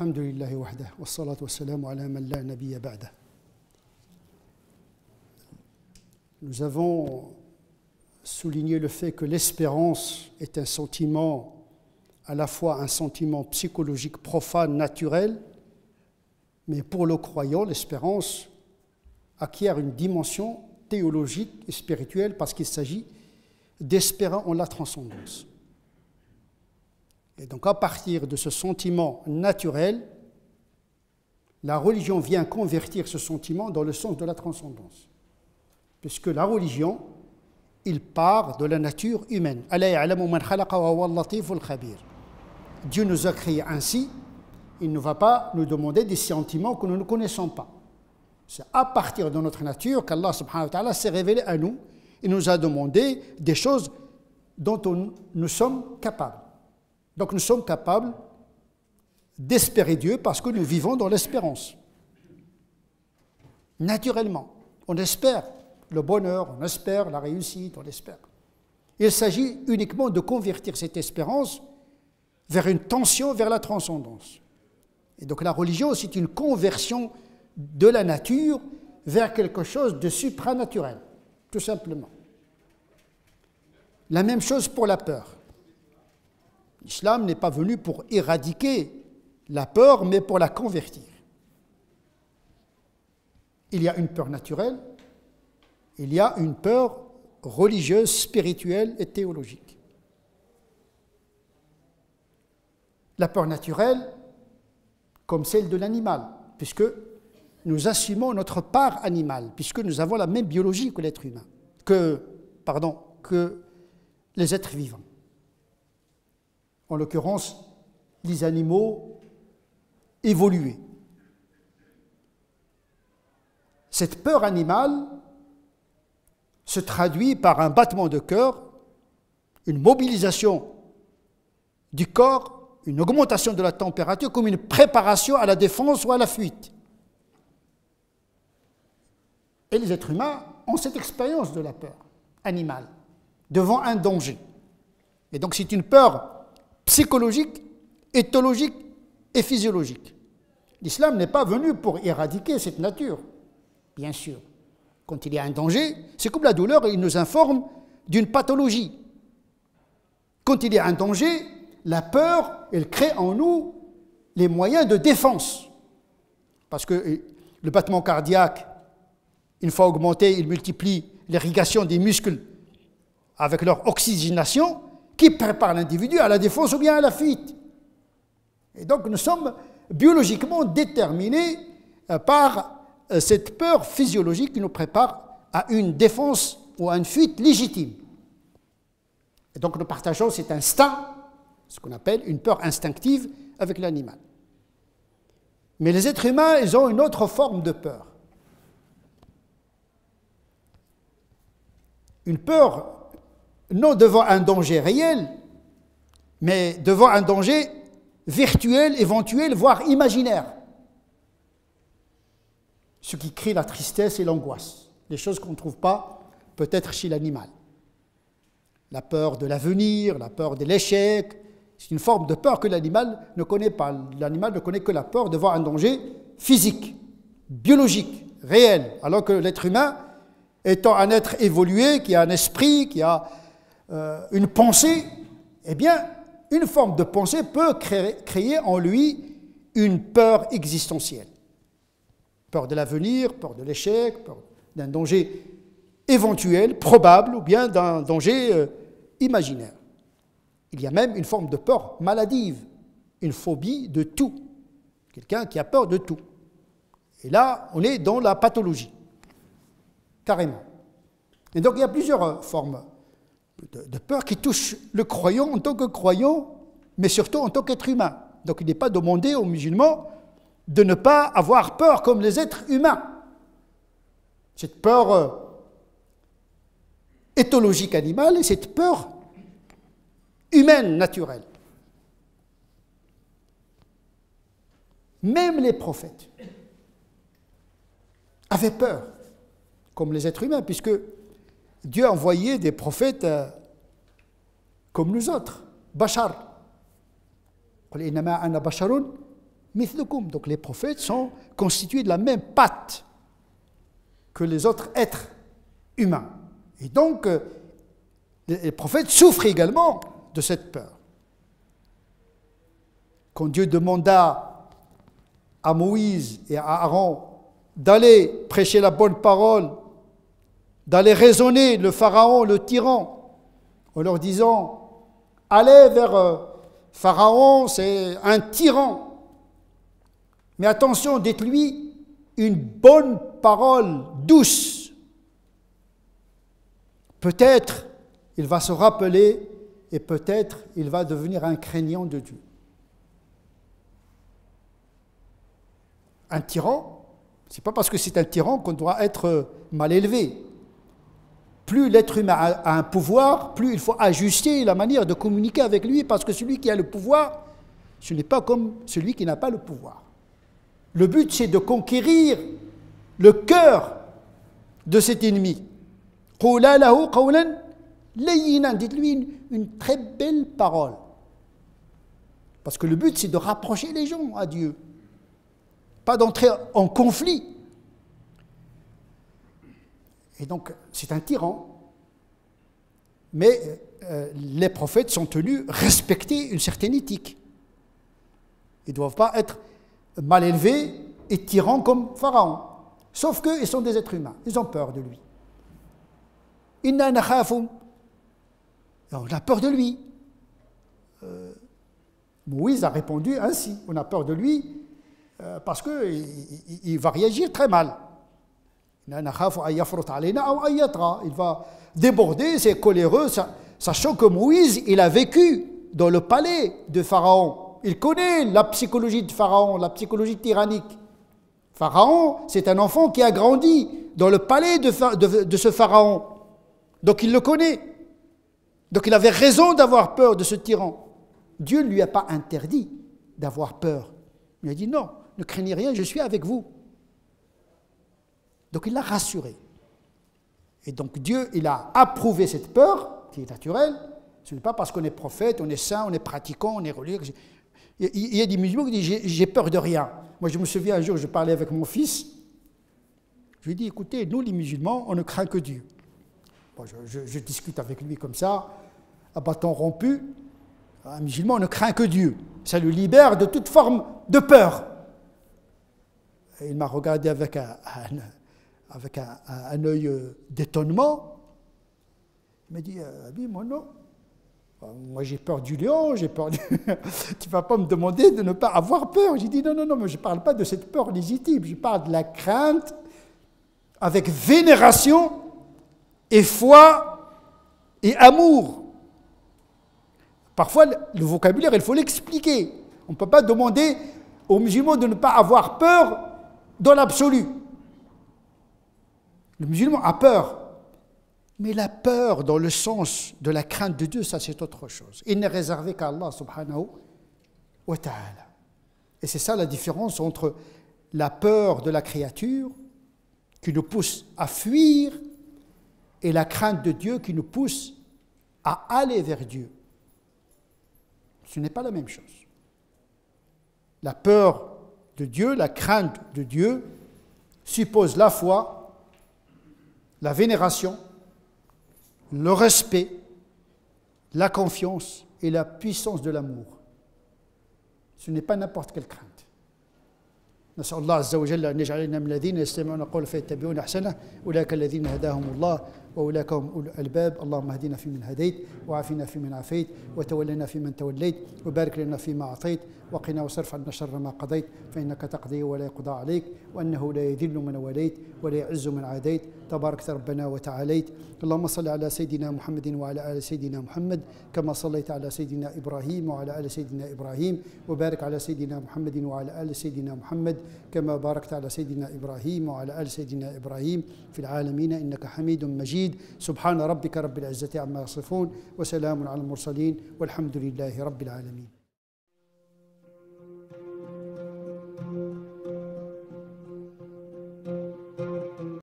Alhamdulillahi wahdah, wa salatu wa salamu ala man la nabiyya ba'dah. Nous avons souligné le fait que l'espérance est un sentiment, à la fois un sentiment psychologique profane, naturel, mais pour le croyant, l'espérance acquiert une dimension théologique et spirituelle parce qu'il s'agit d'espérer en la transcendance. Et donc à partir de ce sentiment naturel, la religion vient convertir ce sentiment dans le sens de la transcendance. Puisque la religion, il part de la nature humaine. Dieu nous a créés ainsi, il ne va pas nous demander des sentiments que nous ne connaissons pas. C'est à partir de notre nature qu'Allah subhanahu wa ta'ala s'est révélé à nous. Il nous a demandé des choses dont nous sommes capables. Donc nous sommes capables d'espérer Dieu parce que nous vivons dans l'espérance. Naturellement, on espère le bonheur, on espère la réussite, on espère. Il s'agit uniquement de convertir cette espérance vers une tension vers la transcendance. Et donc la religion, c'est une conversion de la nature vers quelque chose de supranaturel, tout simplement. La même chose pour la peur. L'islam n'est pas venu pour éradiquer la peur, mais pour la convertir. Il y a une peur naturelle, il y a une peur religieuse, spirituelle et théologique. La peur naturelle, comme celle de l'animal, puisque nous assumons notre part animale, puisque nous avons la même biologie que l'être humain, que les êtres vivants. En l'occurrence, les animaux évolués. Cette peur animale se traduit par un battement de cœur, une mobilisation du corps, une augmentation de la température comme une préparation à la défense ou à la fuite. Et les êtres humains ont cette expérience de la peur animale devant un danger. Et donc c'est une peur psychologique, éthologique et physiologique. L'islam n'est pas venu pour éradiquer cette nature, bien sûr. Quand il y a un danger, c'est comme la douleur, il nous informe d'une pathologie. Quand il y a un danger, la peur, elle crée en nous les moyens de défense. Parce que le battement cardiaque, une fois augmenté, il multiplie l'irrigation des muscles avec leur oxygénation qui prépare l'individu à la défense ou bien à la fuite. Et donc nous sommes biologiquement déterminés par cette peur physiologique qui nous prépare à une défense ou à une fuite légitime. Et donc nous partageons cet instinct, ce qu'on appelle une peur instinctive avec l'animal. Mais les êtres humains, ils ont une autre forme de peur. Une peur non devant un danger réel, mais devant un danger virtuel, éventuel, voire imaginaire. Ce qui crée la tristesse et l'angoisse, des choses qu'on ne trouve pas peut-être chez l'animal. La peur de l'avenir, la peur de l'échec, c'est une forme de peur que l'animal ne connaît pas. L'animal ne connaît que la peur devant un danger physique, biologique, réel, alors que l'être humain, étant un être évolué, qui a un esprit, qui a une pensée, eh bien, une forme de pensée peut créer en lui une peur existentielle. Peur de l'avenir, peur de l'échec, peur d'un danger éventuel, probable, ou bien d'un danger imaginaire. Il y a même une forme de peur maladive, une phobie de tout. Quelqu'un qui a peur de tout. Et là, on est dans la pathologie, carrément. Et donc, il y a plusieurs formes de peur qui touchent le croyant en tant que croyant, mais surtout en tant qu'être humain. Donc il n'est pas demandé aux musulmans de ne pas avoir peur comme les êtres humains. Cette peur éthologique animale et cette peur humaine naturelle. Même les prophètes avaient peur, comme les êtres humains, puisque Dieu a envoyé des prophètes comme nous autres, Bachar. قل إنما أنا بشر mithlukum. Donc les prophètes sont constitués de la même pâte que les autres êtres humains. Et donc, les prophètes souffrent également de cette peur. Quand Dieu demanda à Moïse et à Aaron d'aller prêcher la bonne parole, d'aller raisonner le pharaon, le tyran, en leur disant « Allez vers Pharaon, c'est un tyran. Mais attention, dites-lui une bonne parole douce. Peut-être il va se rappeler et peut-être il va devenir un craignant de Dieu. » Un tyran, ce n'est pas parce que c'est un tyran qu'on doit être mal élevé. Plus l'être humain a un pouvoir, plus il faut ajuster la manière de communiquer avec lui, parce que celui qui a le pouvoir, ce n'est pas comme celui qui n'a pas le pouvoir. Le but, c'est de conquérir le cœur de cet ennemi. Dites-lui une très belle parole. Parce que le but, c'est de rapprocher les gens à Dieu, pas d'entrer en conflit. Et donc, c'est un tyran. Mais les prophètes sont tenus de respecter une certaine éthique. Ils ne doivent pas être mal élevés et tyrans comme Pharaon. Sauf qu'ils sont des êtres humains. Ils ont peur de lui. Inna nakhafu. On a peur de lui. Moïse a répondu ainsi. On a peur de lui parce qu'il va réagir très mal. Il va déborder, c'est coléreux, sachant que Moïse, il a vécu dans le palais de Pharaon. Il connaît la psychologie de Pharaon, la psychologie tyrannique. Pharaon, c'est un enfant qui a grandi dans le palais de ce Pharaon. Donc il le connaît. Donc il avait raison d'avoir peur de ce tyran. Dieu ne lui a pas interdit d'avoir peur. Il a dit non, ne craignez rien, je suis avec vous. Donc il l'a rassuré. Et donc Dieu, il a approuvé cette peur, qui est naturelle. Ce n'est pas parce qu'on est prophète, on est saint, on est pratiquant, on est religieux. Il y a des musulmans qui disent j'ai peur de rien. Moi je me souviens un jour, je parlais avec mon fils. Je lui ai dit écoutez, nous les musulmans, on ne craint que Dieu. Bon, je discute avec lui comme ça, à bâton rompu. Un musulman ne craint que Dieu. Ça le libère de toute forme de peur. Et il m'a regardé avec un œil d'étonnement. Il m'a dit, moi non. Moi j'ai peur du lion, j'ai peur du... Tu ne vas pas me demander de ne pas avoir peur. J'ai dit, non, mais je ne parle pas de cette peur légitime. Je parle de la crainte avec vénération et foi et amour. Parfois, le vocabulaire, il faut l'expliquer. On ne peut pas demander aux musulmans de ne pas avoir peur dans l'absolu. Le musulman a peur, mais la peur dans le sens de la crainte de Dieu, ça c'est autre chose. Il n'est réservé qu'à Allah subhanahu wa ta'ala. Et c'est ça la différence entre la peur de la créature qui nous pousse à fuir et la crainte de Dieu qui nous pousse à aller vers Dieu. Ce n'est pas la même chose. La peur de Dieu, la crainte de Dieu suppose la foi, la vénération, le respect, la confiance et la puissance de l'amour. Ce n'est pas n'importe quelle crainte. نسأل الله عز وجل أن يجعلنا من الذين يستمعون القول فيتبعون أحسنه أولئك الذين هداهم الله وأولئك هم أولو الألباب اللهم اهدنا فيمن هديت وعافنا فيمن عافيت وتولنا فيمن توليت وبارك لنا فيما أعطيت وقنا واصرف عنا شر ما قضيت فإنك تقضي ولا يقضى عليك وأنه لا يذل من وليت ولا يعز من عاديت تبارك ربنا وتعاليت اللهم صل على سيدنا محمد وعلى آل سيدنا محمد كما صليت على سيدنا إبراهيم وعلى آل سيدنا إبراهيم وبارك على سيدنا محمد وعلى آل سيدنا محمد كما باركت على سيدنا إبراهيم وعلى آل سيدنا إبراهيم في العالمين إنك حميد مجيد سبحان ربك رب العزة عما يصفون وسلام على المرسلين والحمد لله رب العالمين.